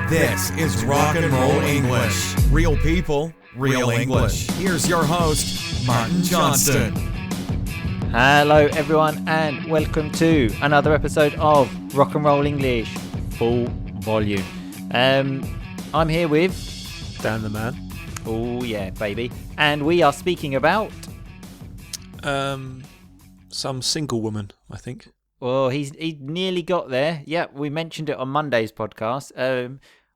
This is Rock and Roll English. Real people, real English. Here's your host, Martin Johnston. Hello everyone and welcome to another episode of Rock and Roll English Full Volume. I'm here with Dan the man. Oh yeah, baby. And we are speaking about some single woman, I think. Well, he nearly got there. Yeah, we mentioned it on Monday's podcast.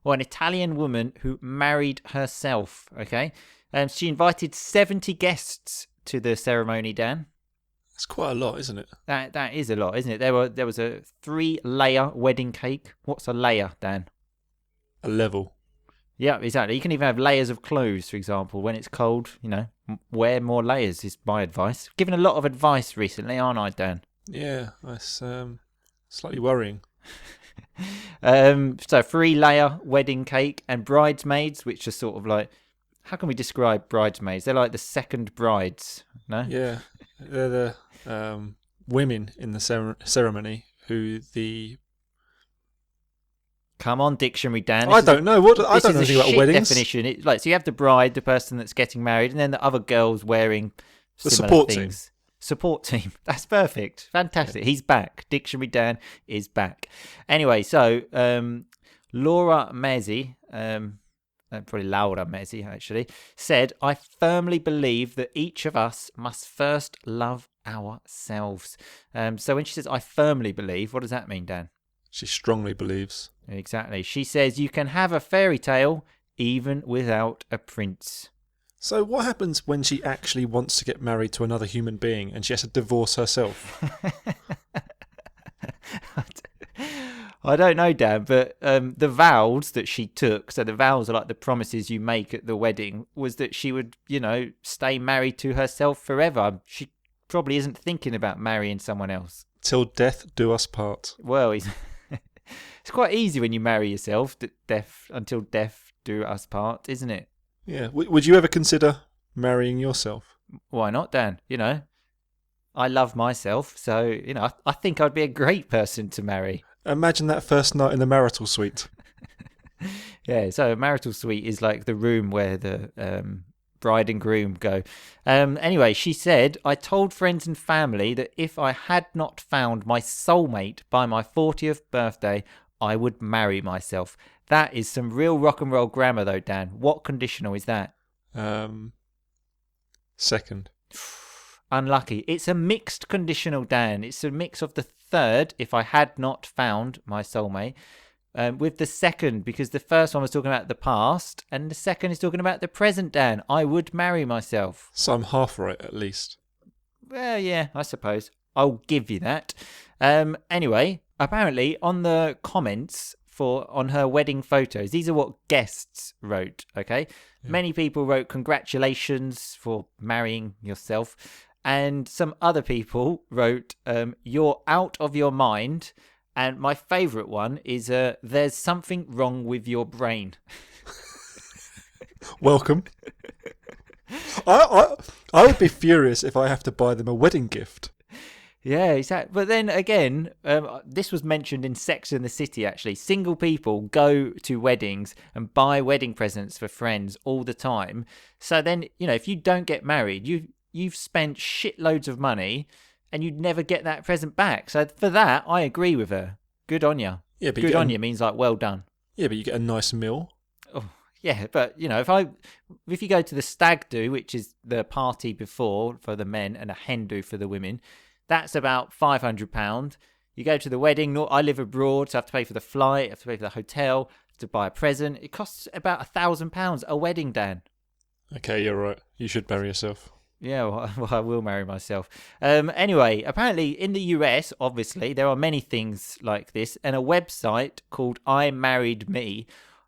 An Italian woman who married herself. Okay, she invited 70 guests to the ceremony. Dan, that's quite a lot, isn't it? That is a lot, isn't it? There was a 3-layer wedding cake. What's a layer, Dan? A level. Yeah, exactly. You can even have layers of clothes, for example. When it's cold, wear more layers is my advice. Given a lot of advice recently, aren't I, Dan? Yeah, that's slightly worrying. So 3-layer wedding cake and bridesmaids, which are sort of like, how can we describe bridesmaids? They're like the second brides, no? Yeah, they're the women in the ceremony who the... Come on, dictionary, Dan. I don't know anything about weddings. Definition. So you have the bride, the person that's getting married, and then the other girls wearing the similar support things. Team. Support team. That's perfect. Fantastic. Yeah. He's back. Dictionary Dan is back. Anyway, so Laura Mezzi, probably Laura Mezzi actually, said, I firmly believe that each of us must first love ourselves. So when she says, I firmly believe, what does that mean, Dan? She strongly believes. Exactly. She says you can have a fairy tale even without a prince. So what happens when she actually wants to get married to another human being and she has to divorce herself? I don't know, Dan, but the vows that she took, so the vows are like the promises you make at the wedding, was that she would, stay married to herself forever. She probably isn't thinking about marrying someone else. Till death do us part. Well, it's quite easy when you marry yourself, until death do us part, isn't it? Yeah. Would you ever consider marrying yourself? Why not, Dan? I love myself, so, I think I'd be a great person to marry. Imagine that first night in the marital suite. Yeah, so a marital suite is like the room where the bride and groom go. Anyway, she said, I told friends and family that if I had not found my soulmate by my 40th birthday, I would marry myself. That is some real rock and roll grammar though, Dan. What conditional is that? Second. Unlucky. It's a mixed conditional, Dan. It's a mix of the third, if I had not found my soulmate, with the second, because the first one was talking about the past, and the second is talking about the present, Dan. I would marry myself. So I'm half right, at least. Well, yeah, I suppose. I'll give you that. Anyway, apparently on the comments on her wedding photos, these are what guests wrote, okay? Yeah. Many people wrote congratulations for marrying yourself, and some other people wrote you're out of your mind, and my favourite one is there's something wrong with your brain. Welcome. I would be furious if I have to buy them a wedding gift. Yeah, exactly. But then again, this was mentioned in Sex and the City, actually. Single people go to weddings and buy wedding presents for friends all the time. So then, if you don't get married, you've spent shitloads of money and you'd never get that present back. So for that, I agree with her. Good on you. Yeah, but good on you means like well done. Yeah, but you get a nice meal. Oh, yeah, but if you go to the stag do, which is the party before for the men and a hen do for the women, that's about £500. You go to the wedding. I live abroad, so I have to pay for the flight, I have to pay for the hotel, to buy a present. It costs about £1,000 a wedding, Dan. Okay, you're right. You should marry yourself. Yeah, well, I will marry myself. Anyway, apparently in the US, obviously, there are many things like this, and a website called I Married Me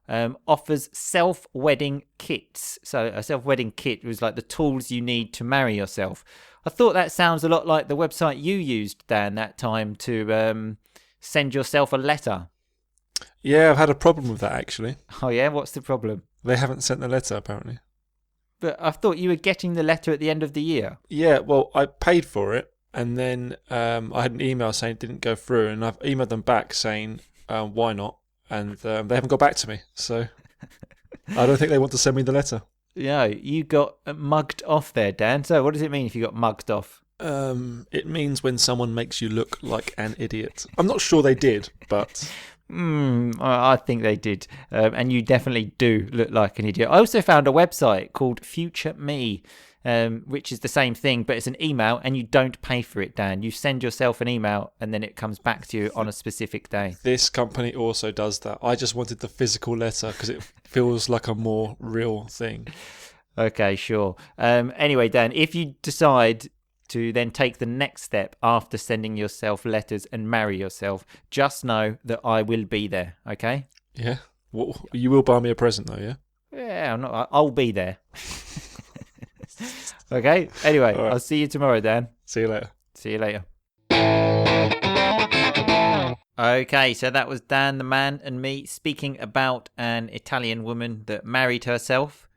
offers self-wedding kits. So a self-wedding kit was like the tools you need to marry yourself. I thought that sounds a lot like the website you used, Dan, that time to send yourself a letter. Yeah, I've had a problem with that, actually. Oh, yeah? What's the problem? They haven't sent the letter, apparently. But I thought you were getting the letter at the end of the year. Yeah, well, I paid for it, and then I had an email saying it didn't go through, and I've emailed them back saying, why not? and they haven't got back to me. So I don't think they want to send me the letter. Yeah, you got mugged off there, Dan. So what does it mean if you got mugged off? It means when someone makes you look like an idiot. I'm not sure they did, but... I think they did. And you definitely do look like an idiot. I also found a website called Future Me, which is the same thing, but it's an email and you don't pay for it, Dan. You send yourself an email and then it comes back to you on a specific day. This company also does that. I just wanted the physical letter because it feels like a more real thing. Okay, sure. Anyway, Dan, if you decide to then take the next step after sending yourself letters and marry yourself, just know that I will be there, okay? Yeah? Well, you will buy me a present though, yeah? Yeah, I'll be there. Okay? Anyway, right. I'll see you tomorrow, Dan. See you later. See you later. Okay, so that was Dan the man and me speaking about an Italian woman that married herself.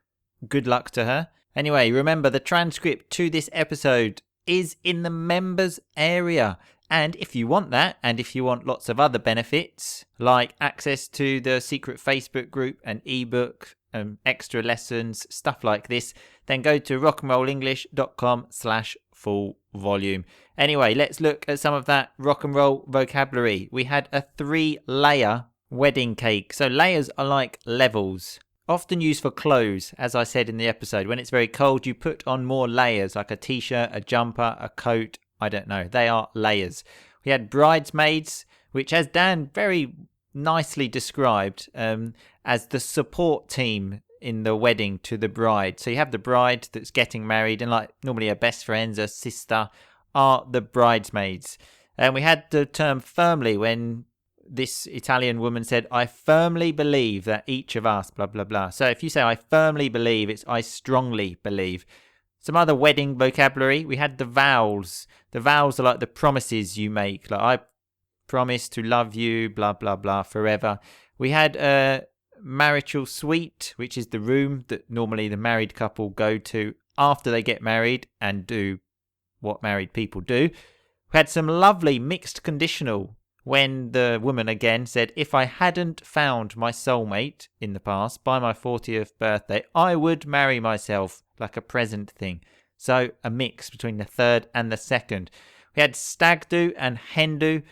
Good luck to her. Anyway, remember the transcript to this episode is in the members area. And if you want that, and if you want lots of other benefits, like access to the secret Facebook group, an ebook, extra lessons, stuff like this, then go to rockandrollenglish.com/full volume. Anyway, let's look at some of that rock and roll vocabulary. We had a 3-layer wedding cake. So layers are like levels. Often used for clothes, as I said in the episode. When it's very cold, you put on more layers, like a t-shirt, a jumper, a coat. I don't know. They are layers. We had bridesmaids, which, as Dan very nicely described, as the support team in the wedding to the bride. So you have the bride that's getting married, and like normally her best friends, her sister, are the bridesmaids. And we had the term firmly when this Italian woman said, I firmly believe that each of us, blah, blah, blah. So if you say I firmly believe, it's I strongly believe. Some other wedding vocabulary. We had the vows. The vows are like the promises you make. Like I promise to love you, blah, blah, blah, forever. We had a marital suite, which is the room that normally the married couple go to after they get married and do what married people do. We had some lovely mixed conditional when the woman again said, if I hadn't found my soulmate in the past by my 40th birthday, I would marry myself, like a present thing. So a mix between the third and the second. We had stag do and hen do,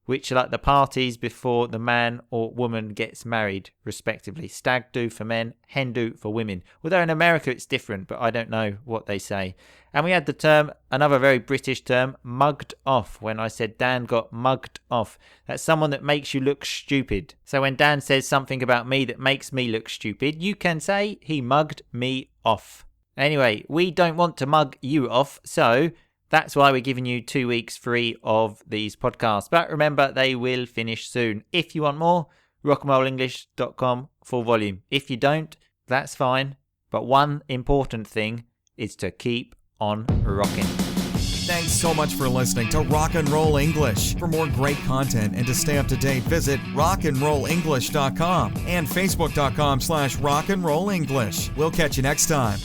which are like the parties before the man or woman gets married, respectively. Stag do for men, hen do for women. Although in America it's different, but I don't know what they say. And we had the term, another very British term, mugged off, when I said Dan got mugged off. That's someone that makes you look stupid. So when Dan says something about me that makes me look stupid, you can say he mugged me off. Anyway, we don't want to mug you off, so that's why we're giving you 2 weeks free of these podcasts. But remember, they will finish soon. If you want more, rockandrollenglish.com full volume. If you don't, that's fine. But one important thing is to keep on rocking. Thanks so much for listening to Rock and Roll English. For more great content and to stay up to date, visit rockandrollenglish.com and facebook.com/rockandrollenglish. We'll catch you next time.